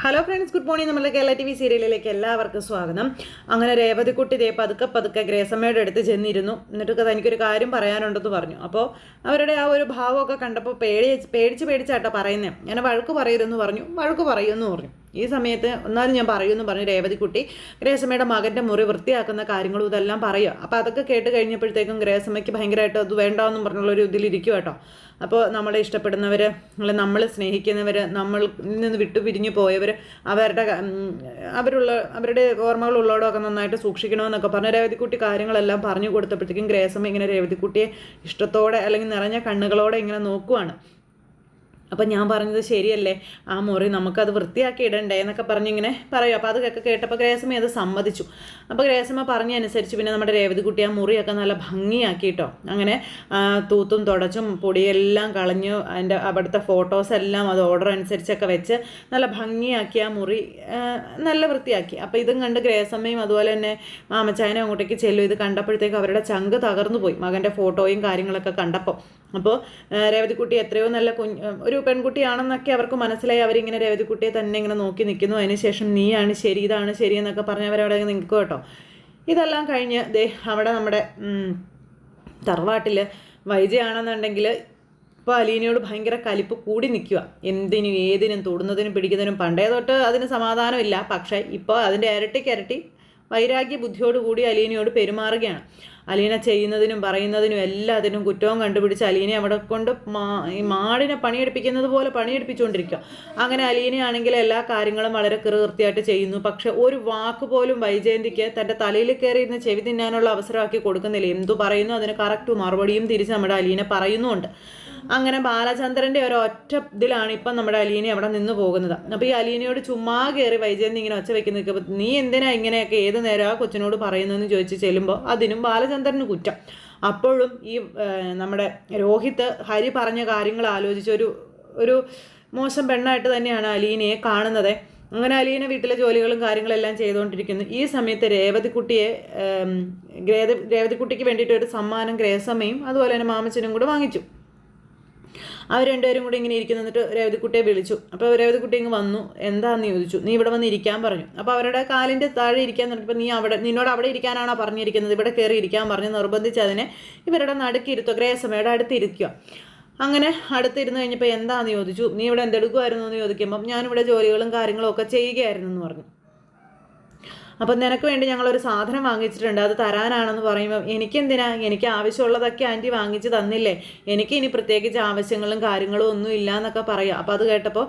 Hello friends, good morning. നമ്മുടെ Kerala TV സീരിയലിലേക്ക് എല്ലാവർക്കും സ്വാഗതം. അങ്ങനെ രേവതിക്കുട്ടി പതുക്കെ ഗ്രേസമ്മയുടെ അടുത്ത് ചെന്നിരുന്നു. എന്നിട്ടൊക്കെ തനിക്കൊരു കാര്യം പറയാനുണ്ടെന്ന് പറഞ്ഞു. അപ്പോൾ അവരുടെ ആ ഒരു ഭാവമൊക്കെ കണ്ടപ്പോൾ പേടിച്ചാട്ടോ പറയുന്നത്. ഞാൻ വഴക്ക് പറയരുതെന്ന് പറഞ്ഞു. വഴക്ക് പറയുമെന്ന് പറഞ്ഞു. ഈ സമയത്ത് എന്നാലും ഞാൻ പറയുമെന്ന് പറഞ്ഞു രേവതിക്കുട്ടി ഗ്രേസമ്മയുടെ മകൻ്റെ മുറി വൃത്തിയാക്കുന്ന കാര്യങ്ങളും ഇതെല്ലാം പറയുക. അപ്പോൾ അതൊക്കെ കേട്ട് കഴിഞ്ഞപ്പോഴത്തേക്കും ഗ്രേസമ്മയ്ക്ക് ഭയങ്കരമായിട്ട് അത് വേണ്ടാന്നും പറഞ്ഞുള്ളൊരു ഇതിലിരിക്കും കേട്ടോ. അപ്പോൾ നമ്മളെ ഇഷ്ടപ്പെടുന്നവർ, നമ്മൾ സ്നേഹിക്കുന്നവർ, നമ്മൾ നിന്ന് പിരിഞ്ഞു പോയവർ, അവരുടെ ഓർമ്മകളുള്ളവരൊക്കെ നന്നായിട്ട് സൂക്ഷിക്കണമെന്നൊക്കെ പറഞ്ഞ് രേവതിക്കുട്ടി കാര്യങ്ങളെല്ലാം പറഞ്ഞു കൊടുത്തപ്പോഴത്തേക്കും ഗ്രേസമ്മ ഇങ്ങനെ രേവതിക്കുട്ടിയെ ഇഷ്ടത്തോടെ അല്ലെങ്കിൽ നിറഞ്ഞ കണ്ണുകളോടെ ഇങ്ങനെ നോക്കുവാണ്. അപ്പം ഞാൻ പറഞ്ഞത് ശരിയല്ലേ, ആ മുറി നമുക്കത് വൃത്തിയാക്കി ഇടണ്ടേ എന്നൊക്കെ പറഞ്ഞിങ്ങനെ പറയും. അപ്പോൾ അതൊക്കെ കേട്ടപ്പോൾ ഗ്രേസമ്മ അത് സമ്മതിച്ചു. അപ്പോൾ ഗ്രേസമ്മ പറഞ്ഞനുസരിച്ച് പിന്നെ നമ്മുടെ രേവതിക്കുട്ടി ആ മുറിയൊക്കെ നല്ല ഭംഗിയാക്കി കേട്ടോ. അങ്ങനെ തൂത്തും തുടച്ചും പൊടിയെല്ലാം കളഞ്ഞു അവിടുത്തെ ഫോട്ടോസെല്ലാം അത് ഓർഡർ അനുസരിച്ചൊക്കെ വെച്ച് നല്ല ഭംഗിയാക്കി ആ മുറി നല്ല വൃത്തിയാക്കി. അപ്പോൾ ഇതും കണ്ട് ഗ്രേസമ്മയും അതുപോലെ തന്നെ മാമച്ചായനും അങ്ങോട്ടേക്ക് ചെല്ലും. ഇത് കണ്ടപ്പോഴത്തേക്ക് അവരുടെ ചങ്ക് തകർന്നു പോയി, മകൻ്റെ ഫോട്ടോയും കാര്യങ്ങളൊക്കെ കണ്ടപ്പോൾ. അപ്പോൾ രേവതിക്കുട്ടി എത്രയോ നല്ല ഒരു പെൺകുട്ടിയാണെന്നൊക്കെ അവർക്ക് മനസ്സിലായി. അവരിങ്ങനെ രേവതിക്കുട്ടിയെ തന്നെ ഇങ്ങനെ നോക്കി നിൽക്കുന്നു. അതിനുശേഷം നീയാണ് ശരി, ഇതാണ് ശരി എന്നൊക്കെ പറഞ്ഞ് അവരവിടെ നിൽക്കും കേട്ടോ. ഇതെല്ലാം കഴിഞ്ഞ് അവിടെ നമ്മുടെ തറവാട്ടിൽ വൈജയാണെന്നുണ്ടെങ്കിൽ ഇപ്പോൾ അലീനയോട് ഭയങ്കര കലിപ്പ് കൂടി നിൽക്കുക. എന്തിനും ഏതിനും തൊടുന്നതിനും പിടിക്കുന്നതിനും. പണ്ടേ തൊട്ട് അതിന് സമാധാനമില്ല. പക്ഷേ ഇപ്പോൾ അതിൻ്റെ ഇരട്ടിക്കിരട്ടി വൈരാഗ്യ ബുദ്ധിയോടുകൂടി അലീനയോട് പെരുമാറുകയാണ്. അലീന ചെയ്യുന്നതിനും പറയുന്നതിനും എല്ലാത്തിനും കുറ്റവും കണ്ടുപിടിച്ച് അലീനെ അവിടെ കൊണ്ട് ഈ മാടിനെ പണിയെടുപ്പിക്കുന്നത് പോലെ പണിയെടുപ്പിച്ചുകൊണ്ടിരിക്കുക. അങ്ങനെ അലീനയാണെങ്കിൽ എല്ലാ കാര്യങ്ങളും വളരെ കൃത്യമായിട്ട് ചെയ്യുന്നു. പക്ഷെ ഒരു വാക്ക് പോലും വൈജയന്തിക്ക് തൻ്റെ തലയിൽ കയറി ഇരുന്ന് ചെവി തിന്നാനുള്ള അവസരമാക്കി കൊടുക്കുന്നില്ല. എന്തു പറയുന്നു അതിന് കറക്റ്റ് മറുപടിയും തിരിച്ച് നമ്മുടെ അലീന പറയുന്നുമുണ്ട്. അങ്ങനെ ബാലചന്ദ്രൻ്റെ ഒരൊറ്റ ഇതിലാണ് ഇപ്പം നമ്മുടെ അലീന അവിടെ നിന്ന് പോകുന്നത്. അപ്പോൾ ഈ അലീനയോട് ചുമ്മാ കയറി വൈജയന്തി ഇങ്ങനെ ഒച്ച വെക്കുന്ന നിൽക്കുമ്പോൾ നീ എന്തിനാ ഇങ്ങനെയൊക്കെ ഏത് നേരം ആ കൊച്ചിനോട് പറയുന്നതെന്ന് ചോദിച്ച് ചെല്ലുമ്പോൾ അതിനും ബാലചന്ദ്രന് കുറ്റം. അപ്പോഴും ഈ നമ്മുടെ രോഹിത് ഹരി പറഞ്ഞ കാര്യങ്ങൾ ആലോചിച്ച് ഒരു മോശം പെണ്ണായിട്ട് തന്നെയാണ് അലീനയെ കാണുന്നത്. അങ്ങനെ അലീന വീട്ടിലെ ജോലികളും കാര്യങ്ങളെല്ലാം ചെയ്തുകൊണ്ടിരിക്കുന്നു. ഈ സമയത്ത് രേവതിക്കുട്ടിക്ക് വേണ്ടിയിട്ട് ഒരു സമ്മാനം ഗ്രേസമ്മയും അതുപോലെ തന്നെ മാമച്ചനും കൂടെ വാങ്ങിച്ചു. അവർ രണ്ടുപേരും കൂടി ഇങ്ങനെ ഇരിക്കുന്നു. എന്നിട്ട് രേവതിക്കുട്ടിയെ വിളിച്ചു. അപ്പോൾ രേവതിക്കുട്ടി ഇങ്ങ് വന്നു. എന്താണെന്ന് ചോദിച്ചു. നീ ഇവിടെ വന്ന് ഇരിക്കാൻ പറഞ്ഞു. അപ്പോൾ അവരുടെ കാലിൻ്റെ താഴെ ഇരിക്കാൻ പറഞ്ഞപ്പോൾ നിന്നോട് അവിടെ ഇരിക്കാനാണോ പറഞ്ഞിരിക്കുന്നത്, ഇവിടെ കയറി ഇരിക്കാൻ പറഞ്ഞ് നിർബന്ധിച്ച് അതിനെ ഇവരുടെ നടുക്കിരുത്തുക, ഗ്രേസമ്മയുടെ അടുത്തിരിക്കുക. അങ്ങനെ അടുത്തിരുന്ന് കഴിഞ്ഞപ്പോൾ എന്താണെന്ന് ചോദിച്ചു. നീ ഇവിടെ എന്തെടുക്കുമായിരുന്നു എന്ന് ചോദിക്കുമ്പം ഞാനിവിടെ ജോലികളും കാര്യങ്ങളും ഒക്കെ ചെയ്യുകയായിരുന്നു എന്ന് പറഞ്ഞു. അപ്പം നിനക്ക് വേണ്ടി ഞങ്ങളൊരു സാധനം വാങ്ങിച്ചിട്ടുണ്ട്, അത് തരാനാണെന്ന് പറയുമ്പോൾ എനിക്കെന്തിനാ, എനിക്ക് ആവശ്യമുള്ളതൊക്കെ ആൻറ്റി വാങ്ങിച്ച് തന്നില്ലേ, എനിക്ക് ഇനി പ്രത്യേകിച്ച് ആവശ്യങ്ങളും കാര്യങ്ങളും ഒന്നും ഇല്ല എന്നൊക്കെ പറയാം. അപ്പോൾ അത് കേട്ടപ്പോൾ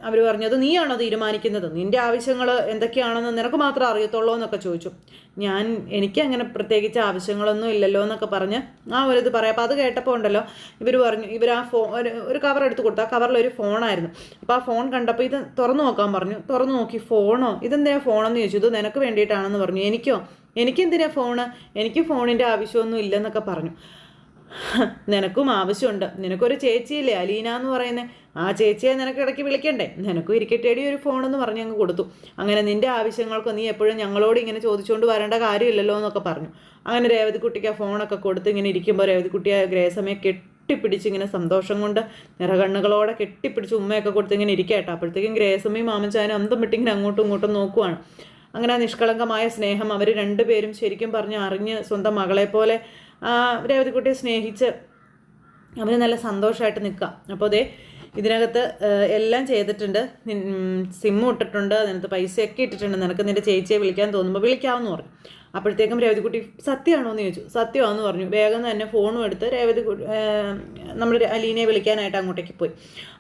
അവർ പറഞ്ഞത് നീയാണോ തീരുമാനിക്കുന്നത്, നിൻ്റെ ആവശ്യങ്ങൾ എന്തൊക്കെയാണെന്ന് നിനക്ക് മാത്രം അറിയത്തുള്ളൂ എന്നൊക്കെ ചോദിച്ചു. എനിക്ക് അങ്ങനെ പ്രത്യേകിച്ച് ആവശ്യങ്ങളൊന്നും ഇല്ലല്ലോ എന്നൊക്കെ പറഞ്ഞ് ആ ഒരു ഇത് പറയാം. അപ്പോൾ അത് കേട്ടപ്പോൾ ഉണ്ടല്ലോ ഇവർ പറഞ്ഞു, ഇവർ ആ ഒരു കവർ എടുത്ത് കൊടുത്തു. ആ കവറിലൊരു ഫോണായിരുന്നു. അപ്പോൾ ആ ഫോൺ കണ്ടപ്പോൾ ഇത് തുറന്നു നോക്കാൻ പറഞ്ഞു. തുറന്നു നോക്കി, ഫോണോ, ഇതെന്തിനാ ഫോണെന്ന് ചോദിച്ചു. ഇത് നിനക്ക് വേണ്ടിയിട്ടാണെന്ന് പറഞ്ഞു. എനിക്കെന്തിനാ ഫോണ്, എനിക്ക് ഫോണിൻ്റെ ആവശ്യമൊന്നും ഇല്ലെന്നൊക്കെ പറഞ്ഞു. നിനക്കും ആവശ്യമുണ്ട്, നിനക്കൊരു ചേച്ചിയില്ലേ അലീന എന്ന് പറയുന്നത്, ആ ചേച്ചിയെ നിനക്ക് ഇടയ്ക്ക് വിളിക്കണ്ടേ, നിനക്കും ഇരിക്കട്ടേടി ഒരു ഫോണെന്ന് പറഞ്ഞ് അങ്ങ് കൊടുത്തു. അങ്ങനെ നിൻ്റെ ആവശ്യങ്ങൾക്ക് നീ എപ്പോഴും ഞങ്ങളോട് ഇങ്ങനെ ചോദിച്ചുകൊണ്ട് വരേണ്ട കാര്യമില്ലല്ലോ എന്നൊക്കെ പറഞ്ഞു. അങ്ങനെ രേവതിക്കുട്ടിക്ക് ആ ഫോണൊക്കെ കൊടുത്ത് ഇങ്ങനെ ഇരിക്കുമ്പോൾ രേവതിക്കുട്ടിയെ ഗ്രേസമ്മയെ കെട്ടിപ്പിടിച്ച് ഇങ്ങനെ സന്തോഷം കൊണ്ട് നിറകണ്ണുകളോടെ കെട്ടിപ്പിടിച്ച് ഉമ്മയൊക്കെ കൊടുത്ത് ഇങ്ങനെ ഇരിക്കട്ടോ. അപ്പോഴത്തേക്കും ഗ്രേസമ്മയും മാമച്ചാനും അന്തം വിട്ടിങ്ങനെ അങ്ങോട്ടും ഇങ്ങോട്ടും നോക്കുവാണ്. അങ്ങനെ നിഷ്കളങ്കമായ സ്നേഹം അവർ രണ്ടുപേരും ശരിക്കും പറഞ്ഞ് അറിഞ്ഞ് സ്വന്തം മകളെ പോലെ രേവതിക്കുട്ടിയെ സ്നേഹിച്ച് അവർ നല്ല സന്തോഷമായിട്ട് നിൽക്കുക. അപ്പോൾ ഇതിനകത്ത് എല്ലാം ചെയ്തിട്ടുണ്ട്, സിമ്മും ഇട്ടിട്ടുണ്ട്, അതിനകത്ത് പൈസയൊക്കെ ഇട്ടിട്ടുണ്ട്, നിനക്ക് നിൻ്റെ ചേച്ചിയെ വിളിക്കാൻ തോന്നുമ്പോൾ വിളിക്കാമെന്ന് പറഞ്ഞു. അപ്പോഴത്തേക്കും രേവതിക്കുട്ടി സത്യമാണോ എന്ന് ചോദിച്ചു. സത്യമാണെന്ന് പറഞ്ഞു. വേഗം തന്നെ ഫോണും എടുത്ത് നമ്മുടെ അലീനയെ വിളിക്കാനായിട്ട് അങ്ങോട്ടേക്ക് പോയി.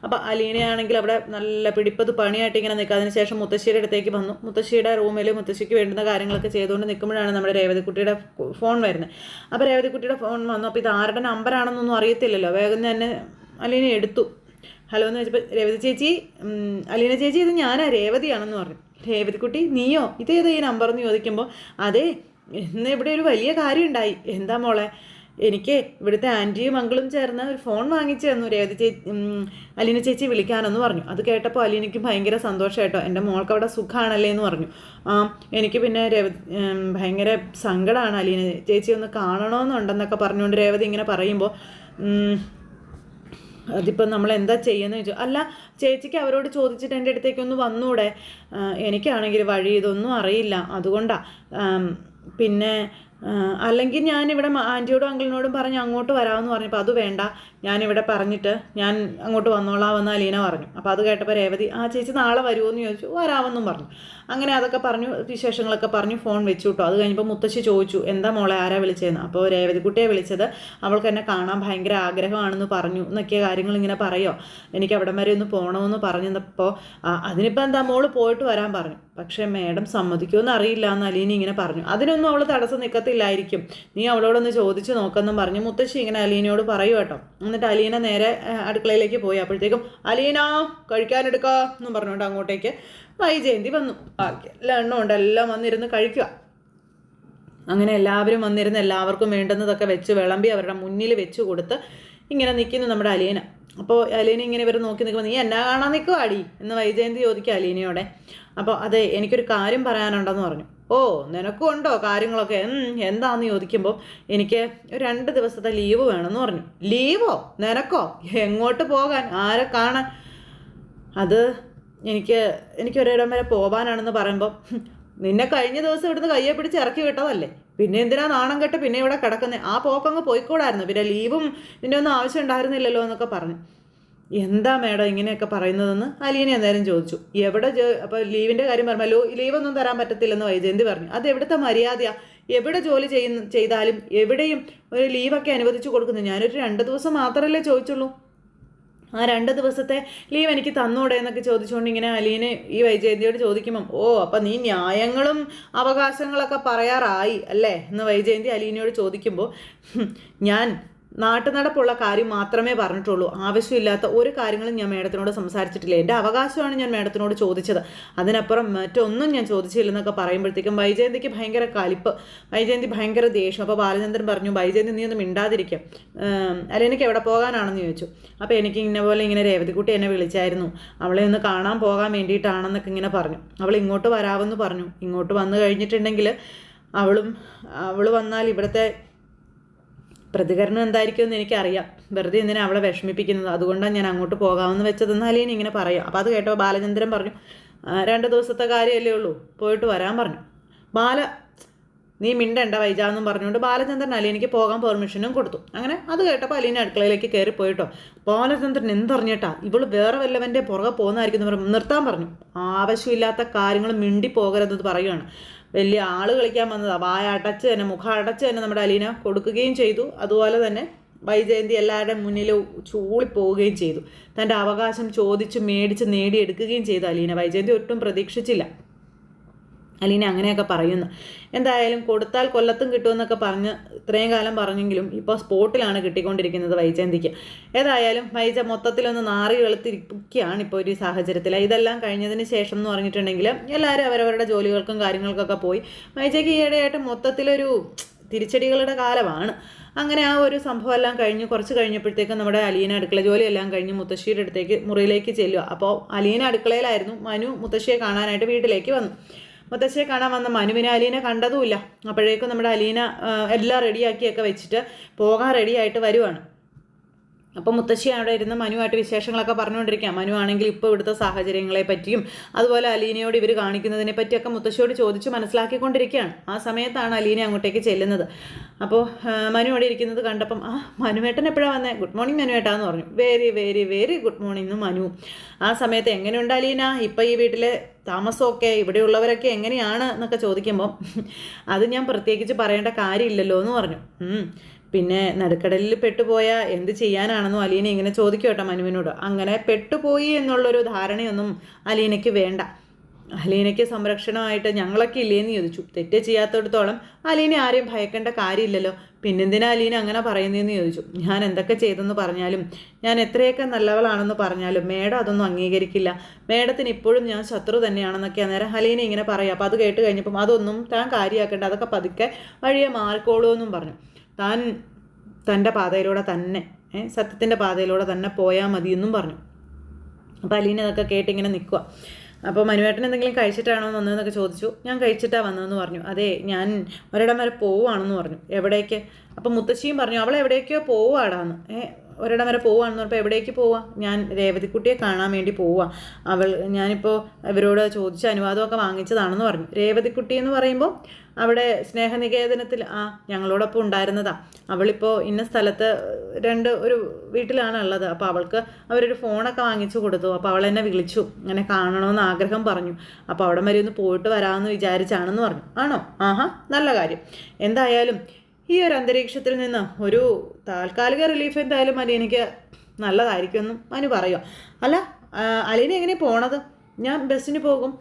അപ്പോൾ അലീനയാണെങ്കിൽ അവിടെ നല്ല പിടിപ്പത് പണിയായിട്ട് ഇങ്ങനെ നിൽക്കുക. അതിനുശേഷം മുത്തശ്ശിയുടെ അടുത്തേക്ക് വന്നു. മുത്തശ്ശിയുടെ റൂമിൽ മുത്തശ്ശിക്ക് വേണ്ടുന്ന കാര്യങ്ങളൊക്കെ ചെയ്തുകൊണ്ട് നിൽക്കുമ്പോഴാണ് നമ്മുടെ രേവതിക്കുട്ടിയുടെ ഫോൺ വരുന്നത്. അപ്പോൾ രേവതിക്കുട്ടിയുടെ ഫോൺ വന്നു. അപ്പോൾ ഇത് ആരുടെ നമ്പറാണെന്നൊന്നും അറിയത്തില്ലല്ലോ. വേഗം തന്നെ അലീന എടുത്തു. ഹലോ എന്ന് വെച്ചപ്പോൾ അലീന ചേച്ചി ഇത് ഞാനാ, രേവതിയാണെന്ന് പറഞ്ഞു. രേവതിക്കുട്ടി നീയോ, ഇതേതാ ഈ നമ്പറെന്ന് ചോദിക്കുമ്പോൾ അതെ, ഇന്ന് ഇവിടെ ഒരു വലിയ കാര്യം ഉണ്ടായി. എന്താ മോളെ, എനിക്ക് ഇവിടുത്തെ ആൻറ്റിയും അങ്കിളും ചേർന്ന് ഒരു ഫോൺ വാങ്ങിച്ചു തന്നു, അലീന ചേച്ചി വിളിക്കാനെന്ന് പറഞ്ഞു. അത് കേട്ടപ്പോൾ അലീനയ്ക്ക് ഭയങ്കര സന്തോഷമായിട്ടോ. എൻ്റെ മോൾക്ക് അവിടെ സുഖമാണല്ലേ എന്ന് പറഞ്ഞു. എനിക്ക് പിന്നെ ഭയങ്കര സങ്കടമാണ്, അലീന ചേച്ചി ഒന്ന് കാണണമെന്നുണ്ടെന്നൊക്കെ പറഞ്ഞുകൊണ്ട് രേവതി ഇങ്ങനെ പറയുമ്പോൾ അതിപ്പം നമ്മൾ എന്താ ചെയ്യുന്നത് ചോദിച്ചു. അല്ല ചേച്ചിക്ക് അവരോട് ചോദിച്ചിട്ട് എൻ്റെ അടുത്തേക്കൊന്ന് വന്നൂടെ? എനിക്കാണെങ്കിൽ വഴി ഇതൊന്നും അറിയില്ല, അതുകൊണ്ടാണ്. പിന്നെ അല്ലെങ്കിൽ ഞാനിവിടെ ആൻറ്റിയോടും അങ്കിളിനോടും പറഞ്ഞ് അങ്ങോട്ട് വരാമെന്ന് പറഞ്ഞപ്പോൾ അത് വേണ്ട, ഞാനിവിടെ പറഞ്ഞിട്ട് ഞാൻ അങ്ങോട്ട് വന്നോളാമെന്ന് അലീന പറഞ്ഞു. അപ്പോൾ അത് കേട്ടപ്പോൾ രേവതി ചേച്ചി നാളെ വരുമോ എന്ന് ചോദിച്ചു. വരാമെന്നും പറഞ്ഞു. അങ്ങനെ അതൊക്കെ പറഞ്ഞു, വിശേഷങ്ങളൊക്കെ പറഞ്ഞു, ഫോൺ വെച്ചു കേട്ടോ. അത് കഴിഞ്ഞപ്പോൾ മുത്തശ്ശി ചോദിച്ചു എന്താ മോളെ ആരാ വിളിച്ചതെന്ന്. അപ്പോൾ രേവതിക്കുട്ടിയെ വിളിച്ചത് അവൾക്ക് എന്നെ കാണാൻ ഭയങ്കര ആഗ്രഹമാണെന്ന് പറഞ്ഞു എന്നൊക്കെ കാര്യങ്ങൾ ഇങ്ങനെ പറയുമോ, എനിക്ക് അവിടം വരെ ഒന്ന് പോകണമെന്ന് പറഞ്ഞപ്പോൾ അതിനിപ്പോൾ എന്താ മോള് പോയിട്ട് വരാൻ പറഞ്ഞു. പക്ഷേ മേഡം സമ്മതിക്കുമെന്ന് അറിയില്ല എന്ന് അലീന ഇങ്ങനെ പറഞ്ഞു. അതിനൊന്നും അവൾ തടസ്സം നിൽക്കത്തില്ലായിരിക്കും, നീ അവളോടൊന്ന് ചോദിച്ചു നോക്കെന്നും പറഞ്ഞു മുത്തശ്ശി ഇങ്ങനെ അലീനയോട് പറയൂ കേട്ടോ. എന്നിട്ട് അലീന നേരെ അടുക്കളയിലേക്ക് പോയി. അപ്പോഴത്തേക്കും അലീന കഴിക്കാനെടുക്കുക എന്നും പറഞ്ഞുകൊണ്ട് അങ്ങോട്ടേക്ക് വൈജയന്തി വന്നു. ബാക്കി എല്ലാ എണ്ണമുണ്ട്, എല്ലാം വന്നിരുന്ന് കഴിക്കുക. അങ്ങനെ എല്ലാവരും വന്നിരുന്ന് എല്ലാവർക്കും വേണ്ടുന്നതൊക്കെ വെച്ച് വിളമ്പി അവരുടെ മുന്നിൽ വെച്ച് കൊടുത്ത് ഇങ്ങനെ നിൽക്കുന്നു നമ്മുടെ അലീന. അപ്പോൾ അലീന ഇങ്ങനെ ഇവർ നോക്കി നിൽക്കുമ്പോൾ നീ എന്നാ കാണാൻ നിൽക്കുക അടി എന്ന് വൈജയന്തി ചോദിക്കുക അലീനയോടെ. അപ്പോൾ അതെ എനിക്കൊരു കാര്യം പറയാനുണ്ടെന്ന് പറഞ്ഞു. ഓ നിനക്കും ഉണ്ടോ കാര്യങ്ങളൊക്കെ? എന്താണെന്ന് ചോദിക്കുമ്പോൾ എനിക്ക് 2 ദിവസത്തെ ലീവ് വേണമെന്ന് പറഞ്ഞു. ലീവോ നിനക്കോ? എങ്ങോട്ട് പോകാൻ? ആരെ കാണാൻ? അത് എനിക്കൊരിടം വരെ പോകാനാണെന്ന് പറയുമ്പോൾ നിന്നെ കഴിഞ്ഞ ദിവസം ഇവിടുന്ന് കയ്യെ പിടിച്ച് ഇറക്കി വിട്ടതല്ലേ, പിന്നെ എന്തിനാ നാണം കെട്ട് പിന്നെ ഇവിടെ കിടക്കുന്നത്? ആ പോക്കങ്ങ് പോയിക്കൂടായിരുന്നു, പിന്നെ ലീവും ഇതിൻ്റെ ഒന്നും ആവശ്യം ഉണ്ടായിരുന്നില്ലല്ലോ എന്നൊക്കെ പറഞ്ഞു. എന്താ മേഡം ഇങ്ങനെയൊക്കെ പറയുന്നതെന്ന് അലീന അന്നേരം ചോദിച്ചു. അപ്പോൾ ലീവിൻ്റെ കാര്യം പറഞ്ഞല്ലോ, ലീവൊന്നും തരാൻ പറ്റത്തില്ലെന്ന് വൈജയന്തി പറഞ്ഞു. അത് എവിടുത്തെ മര്യാദയാണ്? എവിടെ ജോലി ചെയ്താലും എവിടെയും ഒരു ലീവൊക്കെ അനുവദിച്ചു കൊടുക്കുന്നു. ഞാനൊരു 2 ദിവസം മാത്രമല്ലേ ചോദിച്ചുള്ളൂ, ആ 2 ദിവസത്തെ ലീവ് എനിക്ക് തന്നൂടെ എന്നൊക്കെ ചോദിച്ചുകൊണ്ട് ഇങ്ങനെ അലീന ഈ വൈജയന്തിയോട് ചോദിക്കുമ്പം അപ്പം നീ ന്യായങ്ങളും അവകാശങ്ങളൊക്കെ പറയാറായി അല്ലേ എന്ന് വൈജയന്തി അലീനയോട് ചോദിക്കുമ്പോൾ ഞാൻ നാട്ടുനടപ്പുള്ള കാര്യം മാത്രമേ പറഞ്ഞിട്ടുള്ളൂ, ആവശ്യമില്ലാത്ത ഒരു കാര്യങ്ങളും ഞാൻ മേഡത്തിനോട് സംസാരിച്ചിട്ടില്ല, എൻ്റെ അവകാശമാണ് ഞാൻ മേഡത്തിനോട് ചോദിച്ചത്, അതിനപ്പുറം മറ്റൊന്നും ഞാൻ ചോദിച്ചില്ലെന്നൊക്കെ പറയുമ്പോഴത്തേക്കും വൈജയന്തിക്ക് ഭയങ്കര കലിപ്പ്, വൈജയന്തി ഭയങ്കര ദേഷ്യം. അപ്പോൾ ബാലചന്ദ്രൻ പറഞ്ഞു വൈജയന്തി നീ ഒന്ന് മിണ്ടാതിരിക്കും, അലീനയ്ക്ക് എവിടെ പോകാനാണെന്ന് ചോദിച്ചു. അപ്പോൾ എനിക്ക് ഇങ്ങനെ രേവതിക്കുട്ടി എന്നെ വിളിച്ചായിരുന്നു, അവളെ ഒന്ന് കാണാൻ പോകാൻ വേണ്ടിയിട്ടാണെന്നൊക്കെ ഇങ്ങനെ പറഞ്ഞു. അവൾ ഇങ്ങോട്ട് വരാമെന്ന് പറഞ്ഞു. ഇങ്ങോട്ട് വന്നു കഴിഞ്ഞിട്ടുണ്ടെങ്കിൽ അവൾ വന്നാൽ ഇവിടുത്തെ പ്രതികരണം എന്തായിരിക്കുമെന്ന് എനിക്കറിയാം, വെറുതെ എന്തിനാണ് അവളെ വിഷമിപ്പിക്കുന്നത്, അതുകൊണ്ടാണ് ഞാൻ അങ്ങോട്ട് പോകാമെന്ന് വെച്ചതെന്ന് അലീന ഇങ്ങനെ പറയാം. അപ്പോൾ അത് കേട്ടോ ബാലചന്ദ്രൻ പറഞ്ഞു 2 ദിവസത്തെ കാര്യമല്ലേ ഉള്ളൂ, പോയിട്ട് വരാൻ പറഞ്ഞു. നീ മിണ്ടണ്ട വൈജാന്നും പറഞ്ഞുകൊണ്ട് ബാലചന്ദ്രൻ അലീനയ്ക്ക് പോകാൻ പെർമിഷനും കൊടുത്തു. അങ്ങനെ അത് കേട്ടപ്പോൾ അലീന അടുക്കളയിലേക്ക് കയറി പോയിട്ടോ. ബാലചന്ദ്രൻ എന്തറിഞ്ഞിട്ടാ ഇവള് വേറെ വല്ലവൻ്റെ പുറകെ പോകുന്നതായിരിക്കും നിർത്താൻ പറഞ്ഞു. ആവശ്യമില്ലാത്ത കാര്യങ്ങൾ മിണ്ടി പോകരുതെന്ന് പറയുകയാണ്. വലിയ ആള് കളിക്കാൻ വന്നതാണ്, വായ അടച്ച് തന്നെ മുഖം അടച്ച് തന്നെ നമ്മുടെ അലീന കൊടുക്കുകയും ചെയ്തു. അതുപോലെ തന്നെ വൈജയന്തി എല്ലാവരുടെയും മുന്നിൽ ചൂളിപ്പോവുകയും ചെയ്തു. തൻ്റെ അവകാശം ചോദിച്ച് മേടിച്ച് നേടിയെടുക്കുകയും ചെയ്തു അലീന. വൈജയന്തി ഒട്ടും പ്രതീക്ഷിച്ചില്ല അലീന അങ്ങനെയൊക്കെ പറയുന്നു. എന്തായാലും കൊടുത്താൽ കൊല്ലത്തും കിട്ടുമെന്നൊക്കെ പറഞ്ഞ് ഇത്രയും കാലം പറഞ്ഞെങ്കിലും ഇപ്പോൾ സ്പോട്ടിലാണ് കിട്ടിക്കൊണ്ടിരിക്കുന്നത് വൈജയന്തിക്ക്. ഏതായാലും വൈജ മൊത്തത്തിലൊന്ന് നാറി വെളുത്തിരിക്കുകയാണ് ഇപ്പോൾ ഒരു സാഹചര്യത്തിൽ. ഇതെല്ലാം കഴിഞ്ഞതിന് ശേഷം എന്ന് പറഞ്ഞിട്ടുണ്ടെങ്കിൽ എല്ലാവരും അവരവരുടെ ജോലികൾക്കും കാര്യങ്ങൾക്കൊക്കെ പോയി. വൈജയ്ക്ക് ഈയിടെയായിട്ട് മൊത്തത്തിലൊരു തിരിച്ചടികളുടെ കാലമാണ്. അങ്ങനെ ആ ഒരു സംഭവം എല്ലാം കഴിഞ്ഞ് കുറച്ച് കഴിഞ്ഞപ്പോഴത്തേക്കും നമ്മുടെ അലീന അടുക്കള ജോലിയെല്ലാം കഴിഞ്ഞ് മുത്തശ്ശിയുടെ അടുത്തേക്ക് മുറിയിലേക്ക് ചെല്ലുക. അപ്പോൾ അലീന അടുക്കളയിലായിരുന്നു. മനു മുത്തശ്ശിയെ കാണാനായിട്ട് വീട്ടിലേക്ക് വന്നു. മുത്തശ്ശിയെ കാണാൻ വന്ന മനുവിനെ അലീന കണ്ടതുമില്ല. അപ്പോഴേക്കും നമ്മുടെ അലീന എല്ലാം റെഡിയാക്കിയൊക്കെ വെച്ചിട്ട് പോകാൻ റെഡിയായിട്ട് വരുവാണ്. അപ്പോൾ മുത്തശ്ശി അവിടെ ഇരുന്ന് മനുവായിട്ട് വിശേഷങ്ങളൊക്കെ പറഞ്ഞുകൊണ്ടിരിക്കുക. മനു ആണെങ്കിൽ ഇപ്പോൾ ഇവിടുത്തെ സാഹചര്യങ്ങളെ പറ്റിയും അതുപോലെ അലീനയോട് ഇവർ കാണിക്കുന്നതിനെ പറ്റിയൊക്കെ മുത്തശ്ശിയോട് ചോദിച്ച് മനസ്സിലാക്കിക്കൊണ്ടിരിക്കുകയാണ്. ആ സമയത്താണ് അലീന അങ്ങോട്ടേക്ക് ചെല്ലുന്നത്. അപ്പോൾ മനു അവിടെ ഇരിക്കുന്നത് കണ്ടപ്പം മനുവേട്ടൻ എപ്പോഴാണ് വന്നത്? ഗുഡ് മോർണിംഗ് മനുവേട്ടാന്ന് പറഞ്ഞു. Very very very good morning Manu. ആ സമയത്ത് എങ്ങനെയുണ്ട് അലീന, ഇപ്പം ഈ വീട്ടിലെ താമസമൊക്കെ ഇവിടെയുള്ളവരൊക്കെ എങ്ങനെയാണ് എന്നൊക്കെ ചോദിക്കുമ്പം അത് ഞാൻ പ്രത്യേകിച്ച് പറയേണ്ട കാര്യമില്ലല്ലോ എന്ന് പറഞ്ഞു. പിന്നെ നടുക്കടലിൽ പെട്ടുപോയ എന്ത് ചെയ്യാനാണെന്നും അലീന ഇങ്ങനെ ചോദിക്കും കേട്ടോ മനുവിനോട്. അങ്ങനെ പെട്ടുപോയി എന്നുള്ളൊരു ധാരണയൊന്നും അലീനയ്ക്ക് വേണ്ട. അലീനയ്ക്ക് സംരക്ഷണമായിട്ട് ഞങ്ങളൊക്കെ ഇല്ലേന്ന് ചോദിച്ചു. തെറ്റ് ചെയ്യാത്തടത്തോളം അലീന ആരെയും ഭയക്കേണ്ട കാര്യമില്ലല്ലോ, പിന്നെന്തിനാ അലീന അങ്ങനെ പറയുന്നതെന്ന് ചോദിച്ചു. ഞാൻ എന്തൊക്കെ ചെയ്തെന്ന് പറഞ്ഞാലും ഞാൻ എത്രയൊക്കെ നല്ലവളാണെന്ന് പറഞ്ഞാലും മേഡം അതൊന്നും അംഗീകരിക്കില്ല, മേഡത്തിന് ഇപ്പോഴും ഞാൻ ശത്രു തന്നെയാണെന്നൊക്കെ അന്നേരം അലീന ഇങ്ങനെ പറയാം. അപ്പോൾ അത് കേട്ട് കഴിഞ്ഞപ്പം അതൊന്നും താൻ കാര്യമാക്കേണ്ട, അതൊക്കെ പതുക്കെ വഴിയെ മാറിക്കോളൂ എന്നും പറഞ്ഞു. താൻ തൻ്റെ പാതയിലൂടെ തന്നെ സത്യത്തിൻ്റെ പാതയിലൂടെ തന്നെ പോയാൽ മതിയെന്നും പറഞ്ഞു. അപ്പോൾ അലീന അതൊക്കെ കേട്ടിങ്ങനെ നിൽക്കുക. അപ്പോൾ മനുവേട്ടൻ എന്തെങ്കിലും കഴിച്ചിട്ടാണോ വന്നതെന്നൊക്കെ ചോദിച്ചു. ഞാൻ കഴിച്ചിട്ടാണ് വന്നതെന്ന് പറഞ്ഞു. അതെ ഞാൻ ഒരിടം വരെ പോവുകയാണെന്ന് പറഞ്ഞു. എവിടേക്ക്? അപ്പോൾ മുത്തശ്ശിയും പറഞ്ഞു അവൾ എവിടേക്കോ പോവുകയാടാന്ന്. ഒരിടം വരെ പോവുകയാണെന്ന് പറഞ്ഞപ്പോൾ എവിടേക്ക് പോവാം? ഞാൻ രേവതിക്കുട്ടിയെ കാണാൻ വേണ്ടി പോവാം. ഞാനിപ്പോൾ ഇവരോട് ചോദിച്ച അനുവാദമൊക്കെ വാങ്ങിച്ചതാണെന്ന് പറഞ്ഞു. രേവതിക്കുട്ടി എന്ന് പറയുമ്പോൾ അവിടെ സ്നേഹനികേതനത്തിൽ ഞങ്ങളോടൊപ്പം ഉണ്ടായിരുന്നതാ. അവളിപ്പോൾ ഇന്ന സ്ഥലത്ത് ഒരു വീട്ടിലാണ് ഉള്ളത്. അപ്പോൾ അവരൊരു ഫോണൊക്കെ വാങ്ങിച്ചു കൊടുത്തു. അപ്പോൾ അവൾ എന്നെ വിളിച്ചു, ഇങ്ങനെ കാണണമെന്ന് ആഗ്രഹം പറഞ്ഞു. അപ്പോൾ അവിടെ വരെ ഒന്ന് പോയിട്ട് വരാമെന്ന് വിചാരിച്ചാണെന്ന് പറഞ്ഞു. ആണോ? ആഹാ, നല്ല കാര്യം. എന്തായാലും ഈ ഒരു അന്തരീക്ഷത്തിൽ നിന്ന് ഒരു താൽക്കാലിക റിലീഫ് എന്തായാലും അലീനയ്ക്ക് നല്ലതായിരിക്കുമെന്നും മനു പറയുക. അല്ല, അലീന എങ്ങനെയാണ് പോണത്? ഞാൻ ബസ്സിന് പോകും.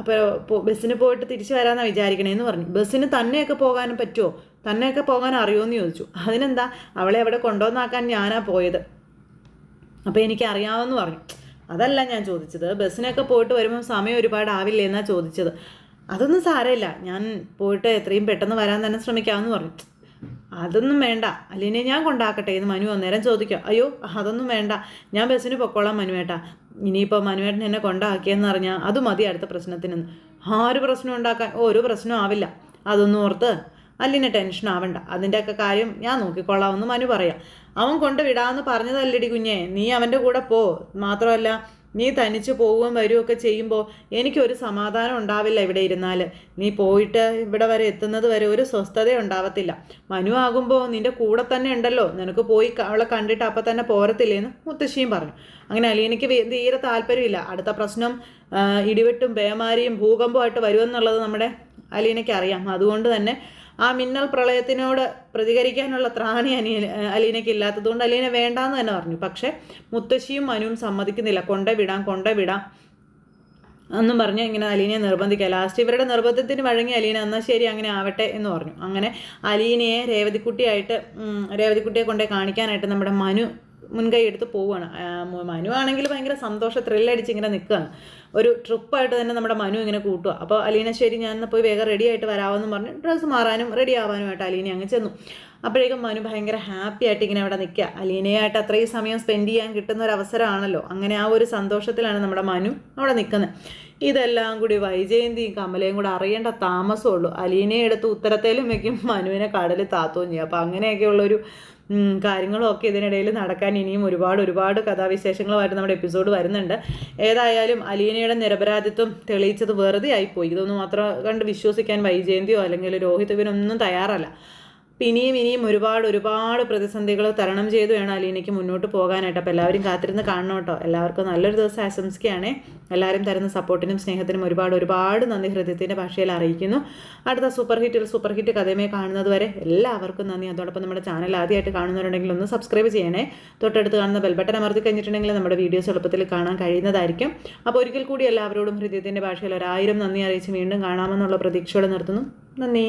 അപ്പോൾ ബസ്സിന് പോയിട്ട് തിരിച്ചു വരാമെന്നാണ് വിചാരിക്കണേന്ന് പറഞ്ഞു. ബസ്സിന് തന്നെയൊക്കെ പോകാനും പറ്റുമോ? തന്നെയൊക്കെ പോകാൻ അറിയുമെന്ന് ചോദിച്ചു. അതിനെന്താ, അവളെ അവിടെ കൊണ്ടുവന്നാക്കാൻ ഞാനാ പോയത്. അപ്പോൾ എനിക്കറിയാമെന്ന് പറഞ്ഞു. അതല്ല ഞാൻ ചോദിച്ചത്, ബസ്സിനൊക്കെ പോയിട്ട് വരുമ്പോൾ സമയം ഒരുപാട് ആവില്ലേ എന്നാണ് ചോദിച്ചത്. അതൊന്നും സാരമില്ല, ഞാൻ പോയിട്ട് എത്രയും പെട്ടെന്ന് വരാൻ തന്നെ ശ്രമിക്കാമെന്ന് പറഞ്ഞു. അതൊന്നും വേണ്ട, അലീനെ ഞാൻ കൊണ്ടാക്കട്ടെ എന്ന് മനു അന്നേരം ചോദിക്കാം. അയ്യോ, അതൊന്നും വേണ്ട, ഞാൻ ബസ്സിന് പൊക്കോളാം മനുവേട്ടാ. ഇനിയിപ്പോൾ മനുവേട്ടൻ എന്നെ കൊണ്ടാക്കിയെന്ന് അറിഞ്ഞാൽ അത് മതി അടുത്ത പ്രശ്നത്തിനെന്ന്. ഒരു പ്രശ്നം ഉണ്ടാക്കാൻ ഒരു പ്രശ്നം ആവില്ല. അതൊന്നും ഓർത്ത് അലീന ടെൻഷൻ ആവണ്ട, അതിൻ്റെയൊക്കെ കാര്യം ഞാൻ നോക്കിക്കൊള്ളാമെന്ന് മനു പറയാം. അവൻ കൊണ്ട് വിടാമെന്ന് പറഞ്ഞതല്ലടി കുഞ്ഞെ, നീ അവൻ്റെ കൂടെ പോ. മാത്രമല്ല, നീ തനിച്ച് പോവുകയും വരികയൊക്കെ ചെയ്യുമ്പോൾ എനിക്കൊരു സമാധാനം ഉണ്ടാവില്ല ഇവിടെ ഇരുന്നാൽ. നീ പോയിട്ട് ഇവിടെ വരെ എത്തുന്നത് വരെ ഒരു സ്വസ്ഥത ഉണ്ടാവത്തില്ല. മനു ആകുമ്പോൾ നിൻ്റെ കൂടെ തന്നെ ഉണ്ടല്ലോ, നിനക്ക് പോയി അവളെ കണ്ടിട്ട് അപ്പം തന്നെ പോരത്തില്ലേന്ന് മുത്തശ്ശിയും പറഞ്ഞു. അങ്ങനെ അലീനയ്ക്ക് തീരെ താല്പര്യമില്ല. അടുത്ത പ്രശ്നം ഇടിവെട്ടും പേമാരിയും ഭൂകമ്പമായിട്ട് വരുമെന്നുള്ളത് നമ്മുടെ അലീനയ്ക്ക് അറിയാം. അതുകൊണ്ട് തന്നെ ആ മിന്നൽ പ്രളയത്തിനോട് പ്രതികരിക്കാനുള്ള ത്രാണി അലീനയ്ക്ക് ഇല്ലാത്തതുകൊണ്ട് അലീന വേണ്ടാന്ന് തന്നെ പറഞ്ഞു. പക്ഷേ മുത്തശ്ശിയും മനുവും സമ്മതിക്കുന്നില്ല. കൊണ്ടുവിടാം എന്നും പറഞ്ഞ് ഇങ്ങനെ അലീനയെ നിർബന്ധിക്കുക. ലാസ്റ്റ് ഇവരുടെ നിർബന്ധത്തിന് വഴങ്ങി അലീന എന്നാൽ ശരി അങ്ങനെ ആവട്ടെ എന്ന് പറഞ്ഞു. അങ്ങനെ അലീനയെ രേവതിക്കുട്ടിയെ കൊണ്ടേ കാണിക്കാനായിട്ട് നമ്മുടെ മനു മുൻകൈ എടുത്ത് പോവുകയാണ്. മനു ആണെങ്കിൽ ഭയങ്കര സന്തോഷം ത്രില്ലടിച്ച് ഇങ്ങനെ നിൽക്കുകയാണ്. ഒരു ട്രിപ്പായിട്ട് തന്നെ നമ്മുടെ മനു ഇങ്ങനെ കൂട്ടുക. അപ്പോൾ അലീന ശരി ഞാൻ പോയി വേഗം റെഡി ആയിട്ട് വരാമെന്ന് പറഞ്ഞ് ഡ്രസ്സ് മാറാനും റെഡി ആവാനുമായിട്ട് അലീന അങ്ങ് ചെന്നു. അപ്പോഴേക്കും മനു ഭയങ്കര ഹാപ്പി ആയിട്ട് ഇങ്ങനെ അവിടെ നിൽക്കുക. അലീനയായിട്ട് അത്രയും സമയം സ്പെൻഡ് ചെയ്യാൻ കിട്ടുന്ന ഒരു അവസരമാണല്ലോ. അങ്ങനെ ആ ഒരു സന്തോഷത്തിലാണ് നമ്മുടെ മനു അവിടെ നിൽക്കുന്നത്. ഇതെല്ലാം കൂടി വൈജയന്തിയും കമലയും കൂടെ അറിയേണ്ട താമസമുള്ളൂ. അലീനയെ എടുത്ത് ഉത്തരത്തേലും വയ്ക്കും, മനുവിനെ കടലിൽ താത്തുകയും ചെയ്യും. അപ്പോൾ അങ്ങനെയൊക്കെയുള്ളൊരു കാര്യങ്ങളും ഒക്കെ ഇതിനിടയിൽ നടക്കാൻ ഇനിയും ഒരുപാട് കഥാവിശേഷങ്ങളുമായിട്ട് നമ്മുടെ എപ്പിസോഡ് വരുന്നുണ്ട്. ഏതായാലും അലീനയുടെ നിരപരാധിത്വം തെളിയിച്ചത് വെറുതെ ആയിപ്പോയി. ഇതൊന്നും മാത്രം കണ്ട് വിശ്വസിക്കാൻ വൈജയന്തിയോ അല്ലെങ്കിൽ രോഹിത് ഇവരൊന്നും തയ്യാറല്ല. ഇനിയും ഒരുപാട് പ്രതിസന്ധികൾ തരണം ചെയ്ത് വേണം അലീനയ്ക്ക് മുന്നോട്ട് പോകാനായിട്ട്. അപ്പോൾ എല്ലാവരും കാത്തിരുന്ന് കാണണം കേട്ടോ. എല്ലാവർക്കും നല്ലൊരു ദിവസം ആശംസിക്കുകയാണേ. എല്ലാവരും തരുന്ന സപ്പോർട്ടിനും സ്നേഹത്തിനും ഒരുപാട് നന്ദി ഹൃദയത്തിൻ്റെ ഭാഷയിൽ അറിയിക്കുന്നു. അടുത്ത സൂപ്പർ ഹിറ്റ് കഥയുമായി കാണുന്നത് വരെ എല്ലാവർക്കും നന്ദി. അതോടൊപ്പം നമ്മുടെ ചാനൽ ആദ്യമായിട്ട് കാണുന്നവരുണ്ടെങ്കിൽ ഒന്ന് സബ്സ്ക്രൈബ് ചെയ്യണേ. തൊട്ടടുത്ത് കാണുന്ന ബെൽ ബട്ടൺ അമർത്തി കഴിഞ്ഞിട്ടുണ്ടെങ്കിൽ നമ്മുടെ വീഡിയോസ് എളുപ്പത്തിൽ കാണാൻ കഴിയുന്നതായിരിക്കും. അപ്പോൾ ഒരിക്കൽ കൂടി എല്ലാവരോടും ഹൃദയത്തിൻ്റെ ഭാഷയിൽ 1000 നന്ദി അറിയിച്ച് വീണ്ടും കാണാമെന്നുള്ള പ്രതീക്ഷയോടെ നിർത്തുന്നു. നന്ദി.